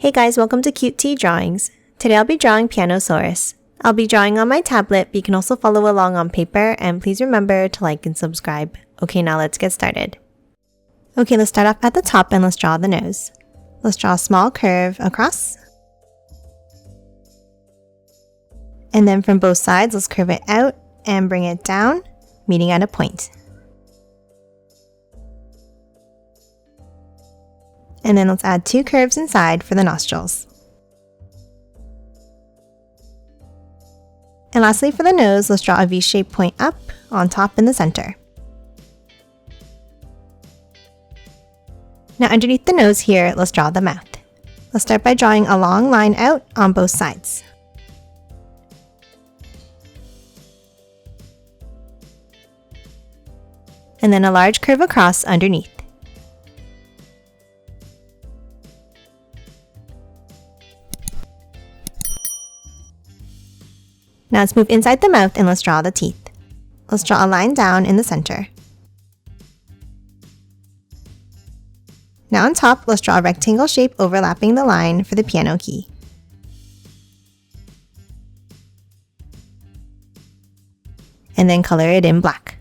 Hey guys, welcome to Cute Tea Drawings. Today I'll be drawing Pianosaurus. I'll be drawing on my tablet, but you can also follow along on paper, and please remember to like and subscribe. Okay, now let's get started. Okay, let's start off at the top and let's draw the nose. Let's draw a small curve across. And then from both sides, let's curve it out and bring it down, meeting at a point. And then let's add two curves inside for the nostrils. And lastly for the nose, let's draw a V-shaped point up on top in the center. Now underneath the nose here, let's draw the mouth. Let's start by drawing a long line out on both sides. And then a large curve across underneath. Now let's move inside the mouth and let's draw the teeth. Let's draw a line down in the center. Now on top, let's draw a rectangle shape overlapping the line for the piano key. And then color it in black.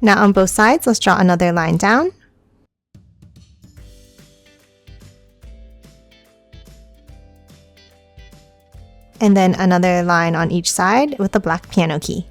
Now on both sides, let's draw another line down. And then another line on each side with the black piano key.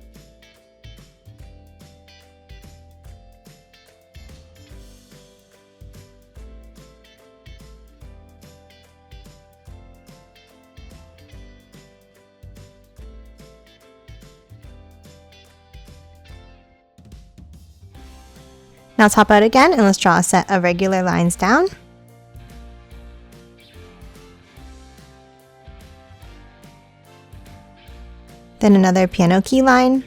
Now top out again and let's draw a set of regular lines down. Then another piano key line.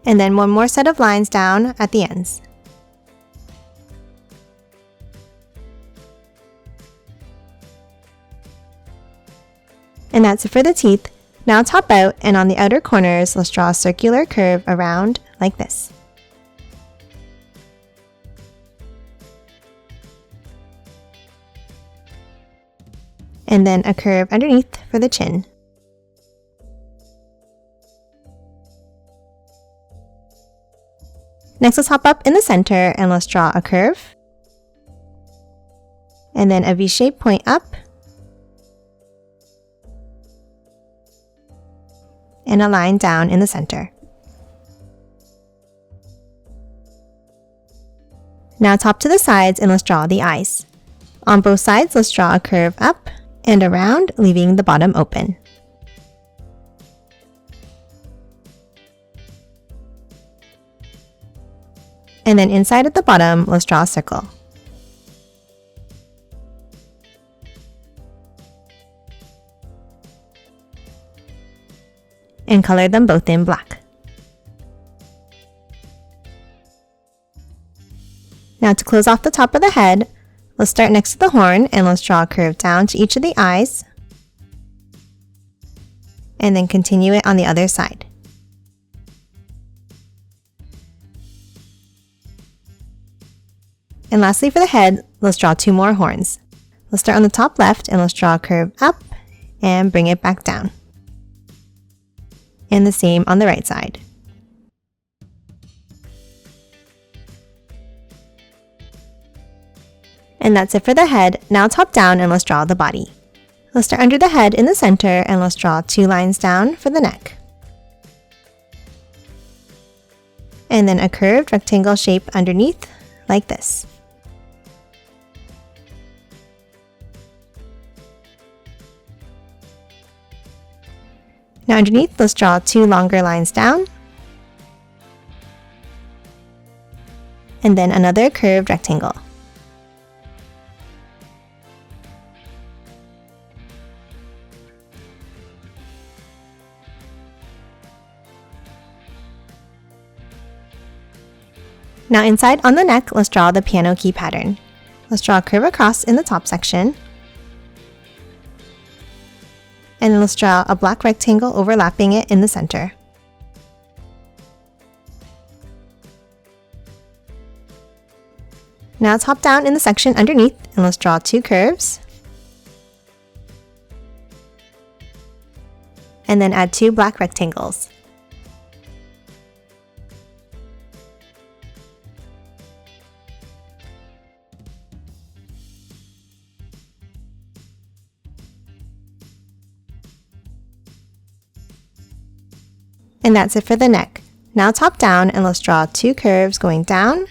And then one more set of lines down at the ends. And that's it for the teeth. Now top out, and on the outer corners, let's draw a circular curve around like this. And then a curve underneath for the chin. Next, let's hop up in the center and let's draw a curve. And then a V-shaped point up. And a line down in the center. Now top to the sides and let's draw the eyes. On both sides, let's draw a curve up and around, leaving the bottom open. And then inside at the bottom, let's draw a circle. And color them both in black. Now to close off the top of the head, let's start next to the horn and let's draw a curve down to each of the eyes. And then continue it on the other side. And lastly for the head, let's draw two more horns. Let's start on the top left and let's draw a curve up and bring it back down. And the same on the right side. And that's it for the head. Now top down and let's draw the body. Let's start under the head in the center and let's draw two lines down for the neck. And then a curved rectangle shape underneath like this. Now underneath, let's draw two longer lines down. And then another curved rectangle. Now inside on the neck, let's draw the piano key pattern. Let's draw a curve across in the top section. And then let's draw a black rectangle overlapping it in the center. Now let's hop down in the section underneath and let's draw two curves. And then add two black rectangles. And that's it for the neck. Now top down and let's draw two curves going down.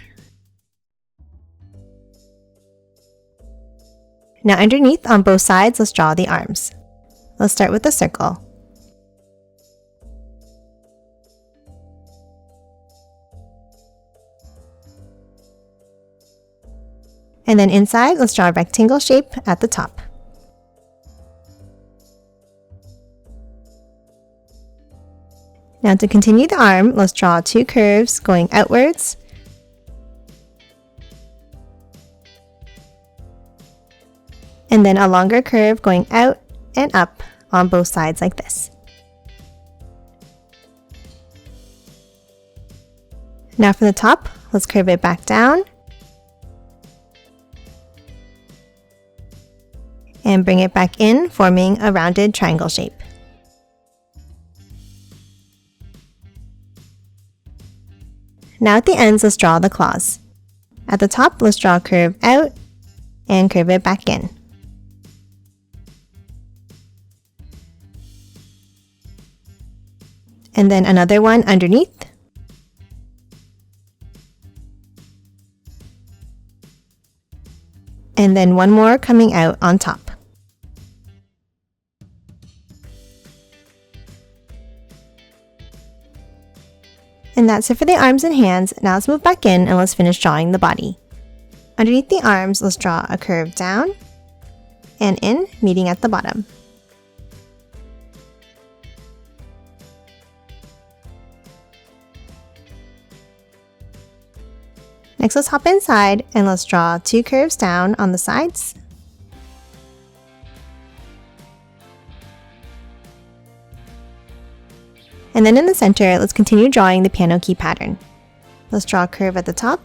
Now underneath on both sides, let's draw the arms. Let's start with a circle. And then inside, let's draw a rectangle shape at the top. Now to continue the arm, let's draw two curves going outwards. And then a longer curve going out and up on both sides like this. Now from the top, let's curve it back down. And bring it back in, forming a rounded triangle shape. Now at the ends, let's draw the claws. At the top, let's draw a curve out and curve it back in. And then another one underneath. And then one more coming out on top. And that's it for the arms and hands. Now let's move back in and let's finish drawing the body. Underneath the arms, let's draw a curve down and in, meeting at the bottom. Next, let's hop inside and let's draw two curves down on the sides. And then in the center, let's continue drawing the piano key pattern. Let's draw a curve at the top.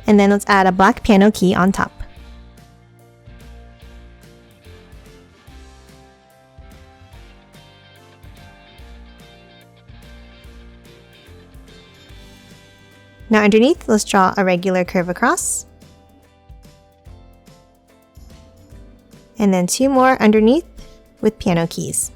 And then let's add a black piano key on top. Now underneath, let's draw a regular curve across. And then two more underneath with piano keys.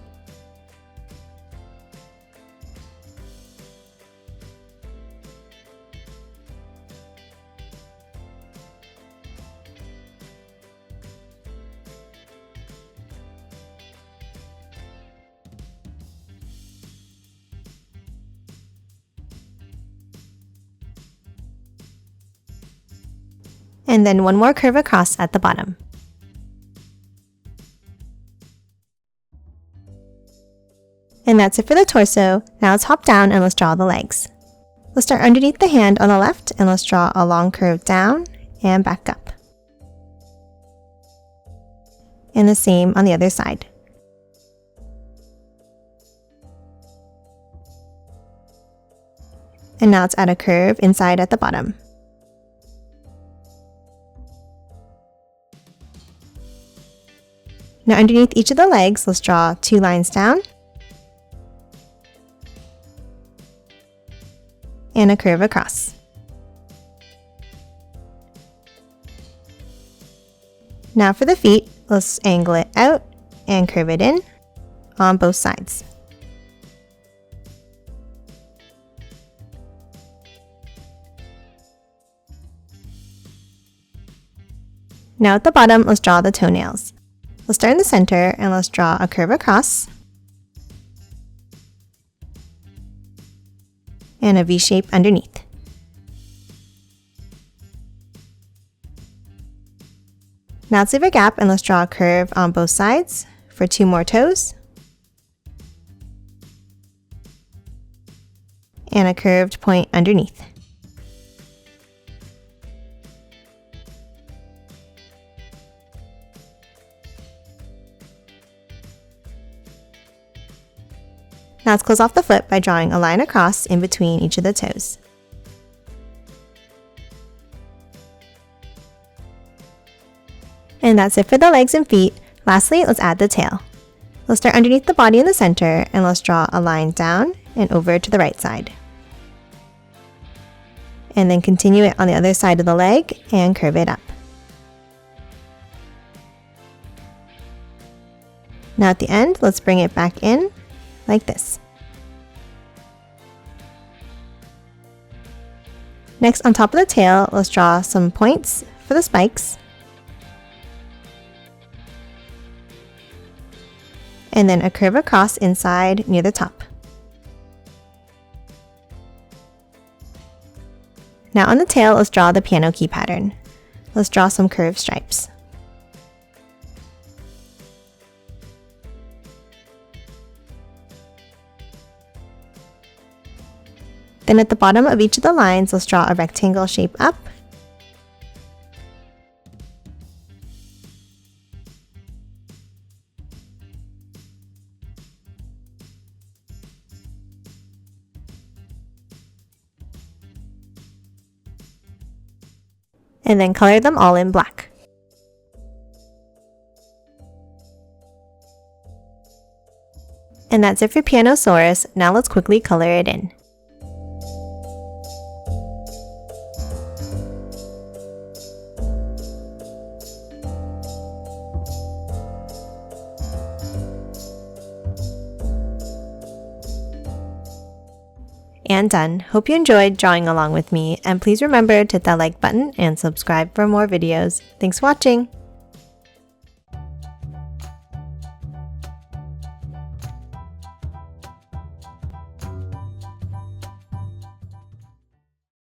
And then one more curve across at the bottom. And that's it for the torso. Now let's hop down and let's draw the legs. Let's start underneath the hand on the left and let's draw a long curve down and back up. And the same on the other side. And now let's add a curve inside at the bottom. Now underneath each of the legs, let's draw two lines down and a curve across. Now for the feet, let's angle it out and curve it in on both sides. Now at the bottom, let's draw the toenails. Let's start in the center and let's draw a curve across and a V shape underneath. Now let's leave a gap and let's draw a curve on both sides for two more toes. and a curved point underneath. Now let's close off the foot by drawing a line across in between each of the toes. And that's it for the legs and feet. Lastly, let's add the tail. Let's start underneath the body in the center and let's draw a line down and over to the right side. And then continue it on the other side of the leg and curve it up. Now at the end, let's bring it back in like this. Next, on top of the tail, let's draw some points for the spikes. And then a curve across inside near the top. Now on the tail, let's draw the piano key pattern. Let's draw some curved stripes. Then at the bottom of each of the lines, let's draw a rectangle shape up. And then color them all in black. And that's it for Pianosaurus. Now let's quickly color it in. And done. Hope you enjoyed drawing along with me, and please remember to hit that like button and subscribe for more videos. Thanks for watching!